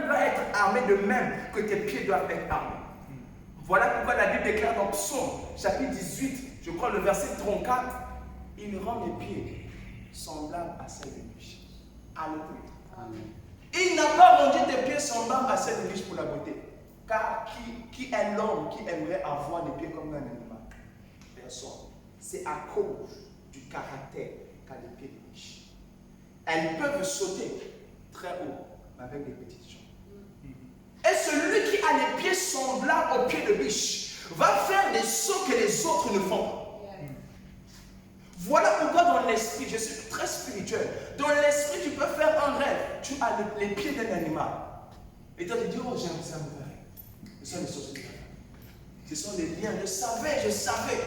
doit être armé de même que tes pieds doivent être armés. Voilà pourquoi la Bible déclare dans Psaume, chapitre 18, je crois le verset 34, il rend mes pieds semblables à celles de biche. Alléluia. Il n'a pas rendu tes pieds semblables à celles de biche pour la beauté. Car qui est l'homme qui aimerait avoir des pieds comme un animal? Personne. C'est à cause du caractère qu'a les pieds de biche. Elles peuvent sauter très haut, mais avec des petites jambes. Et celui qui a les pieds semblables aux pieds de biche va faire des sauts que les autres ne font pas. Voilà pourquoi dans l'esprit, je suis très spirituel, dans l'esprit tu peux faire un rêve, tu as les pieds d'un animal. Et toi tu dis, oh j'aime ça me rêve. Ce sont les choses que tu fais. Ce sont les liens, je savais.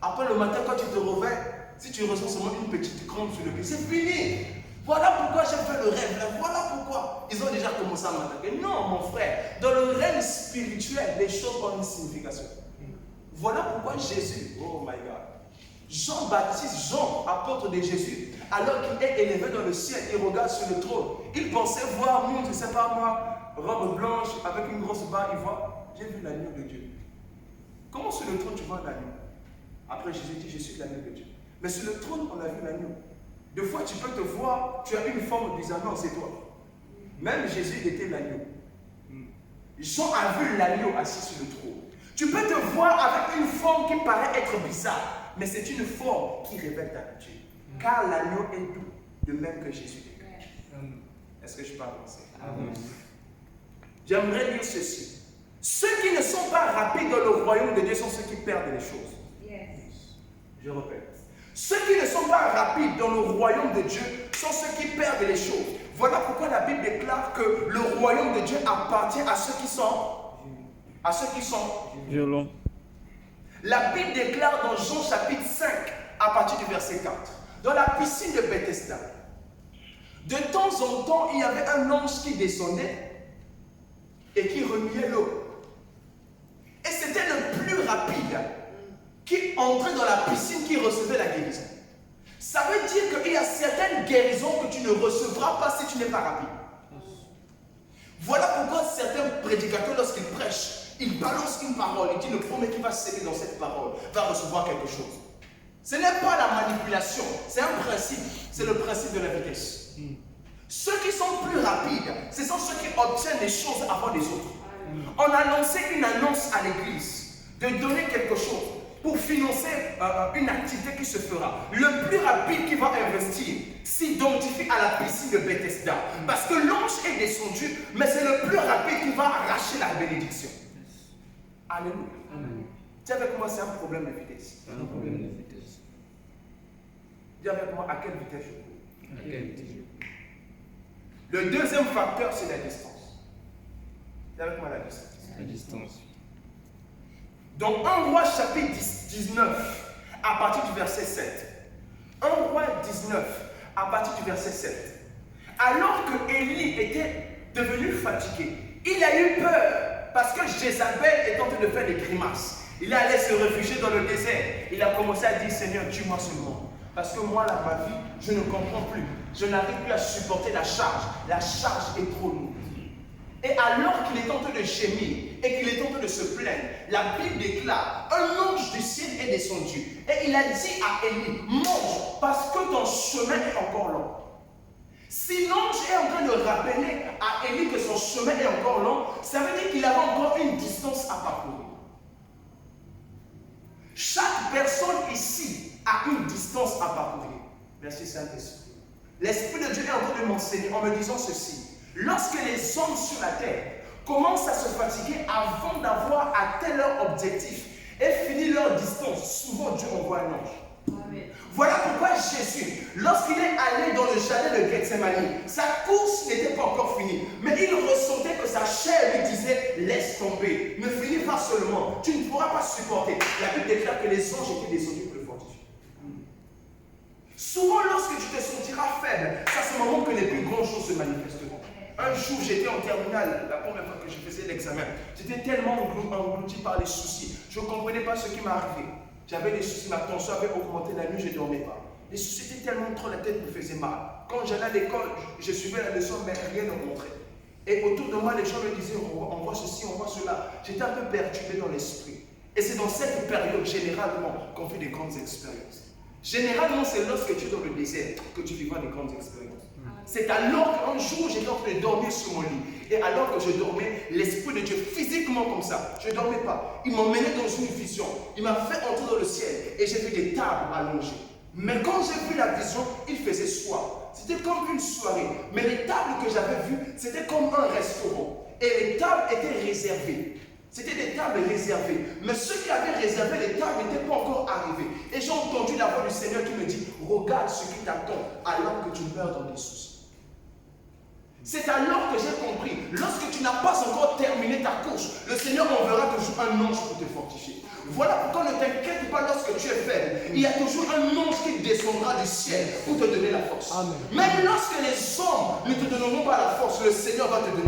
Après le matin quand tu te réveilles, si tu ressens seulement une petite crampe sur le pied, c'est fini. Voilà pourquoi j'ai fait le rêve là, voilà pourquoi. Ils ont déjà commencé à m'attaquer. Non mon frère, dans le règne spirituel, les choses ont une signification. Voilà pourquoi Jésus, oh my God, Jean-Baptiste, Jean, apôtre de Jésus, alors qu'il est élevé dans le ciel, il regarde sur le trône. Il pensait voir, je ne sais pas moi, robe blanche avec une grosse barre, il voit, j'ai vu l'agneau de Dieu. Comment sur le trône tu vois l'agneau? Après Jésus dit, je suis l'agneau de Dieu. Mais sur le trône, on a vu l'agneau. Des fois, tu peux te voir, tu as une forme bizarre, non, c'est toi. Même Jésus, il était l'agneau. Jean a vu l'agneau assis sur le trône. Tu peux te voir avec une forme qui paraît être bizarre. Mais c'est une forme qui révèle ta nature. Car l'agneau est doux, de même que Jésus est. Est-ce que je parle français? J'aimerais dire ceci. Ceux qui ne sont pas rapides dans le royaume de Dieu sont ceux qui perdent les choses. Je répète. Ceux qui ne sont pas rapides dans le royaume de Dieu sont ceux qui perdent les choses. Voilà pourquoi la Bible déclare que le royaume de Dieu appartient à ceux qui sont violents. La Bible déclare dans Jean chapitre 5, à partir du verset 4, dans la piscine de Bethesda, de temps en temps, il y avait un ange qui descendait et qui remuait l'eau. Et c'était le plus rapide qui entrait dans la piscine, qui recevait la guérison. Ça veut dire qu'il y a certaines guérisons que tu ne recevras pas si tu n'es pas rapide. Voilà pourquoi certains prédicateurs, lorsqu'ils prêchent, il balance une parole, il dit le premier qui va s'aimer dans cette parole va recevoir quelque chose. Ce n'est pas la manipulation, c'est un principe, c'est le principe de la vitesse. Ceux qui sont plus rapides, ce sont ceux qui obtiennent les choses avant les autres. On a lancé une annonce à l'église de donner quelque chose pour financer une activité qui se fera. Le plus rapide qui va investir s'identifie à la piscine de Bethesda. Parce que l'ange est descendu, mais c'est le plus rapide qui va arracher la bénédiction. Alléluia. Dis avec moi, c'est un problème de vitesse. C'est un problème de vitesse. Dis avec moi, à quelle vitesse je cours? À quelle vitesse? Le deuxième facteur, c'est la distance. Dis avec moi la distance. La distance. Donc 1 Roi chapitre 19, à partir du verset 7. 1 Roi 19, à partir du verset 7. Alors que Élie était devenu fatigué, il a eu peur parce que Jézabel est en train de faire des grimaces. Il est allé se réfugier dans le désert. Il a commencé à dire, Seigneur, tue-moi seulement. Parce que moi, là, ma vie, je ne comprends plus. Je n'arrive plus à supporter la charge. La charge est trop lourde. Et alors qu'il est en train de gémir et qu'il est en train de se plaindre, la Bible déclare, un ange du ciel est descendu. Et il a dit à Élie, mange parce que ton chemin est encore long. Si l'ange est en train de rappeler à Élie que son chemin est encore long, ça veut dire qu'il avait encore une distance à parcourir. Chaque personne ici a une distance à parcourir. Merci Saint-Esprit. L'Esprit de Dieu est en train de m'enseigner en me disant ceci. Lorsque les hommes sur la terre commencent à se fatiguer avant d'avoir atteint leur objectif et fini leur distance, souvent Dieu envoie un ange. Amen. Voilà pourquoi Jésus, lorsqu'il est allé dans le jardin de Gethsémani, sa course n'était pas encore finie, mais il ressentait que sa chair lui disait, laisse tomber, ne finis pas seulement, tu ne pourras pas supporter. La Bible déclare que les anges étaient descendus pour le fortifier. Souvent, lorsque tu te sentiras faible, c'est à ce moment que les plus grandes choses se manifesteront. Un jour, j'étais en terminale, la première fois que je faisais l'examen. J'étais tellement englouti par les soucis. Je ne comprenais pas ce qui m'arrivait. J'avais des soucis, ma tension avait augmenté la nuit, je ne dormais pas. Les soucis étaient tellement trop, la tête me faisait mal. Quand j'allais à l'école, je suivais la leçon, mais rien ne rentrait. Et autour de moi, les gens me disaient, on voit ceci, on voit cela. J'étais un peu perturbé dans l'esprit. Et c'est dans cette période, généralement, qu'on fait des grandes expériences. Généralement, c'est lorsque tu es dans le désert que tu vivras des grandes expériences. C'est alors qu'un jour, j'étais en train de dormir sur mon lit. Et alors que je dormais, l'Esprit de Dieu, physiquement comme ça, je ne dormais pas. Il m'emmenait dans une vision. Il m'a fait entrer dans le ciel. Et j'ai vu des tables allongées. Mais quand j'ai vu la vision, il faisait soir. C'était comme une soirée. Mais les tables que j'avais vues, c'était comme un restaurant. Et les tables étaient réservées. C'était des tables réservées. Mais ceux qui avaient réservé les tables n'étaient pas encore arrivés. Et j'ai entendu la voix du Seigneur qui me dit, regarde ce qui t'attend alors que tu meurs dans des soucis. C'est alors que j'ai compris, lorsque tu n'as pas encore terminé ta course, le Seigneur enverra toujours un ange pour te fortifier. Voilà pourquoi ne t'inquiète pas lorsque tu es faible. Il y a toujours un ange qui descendra du ciel pour te donner la force. Amen. Même lorsque les hommes ne te donneront pas la force, le Seigneur va te donner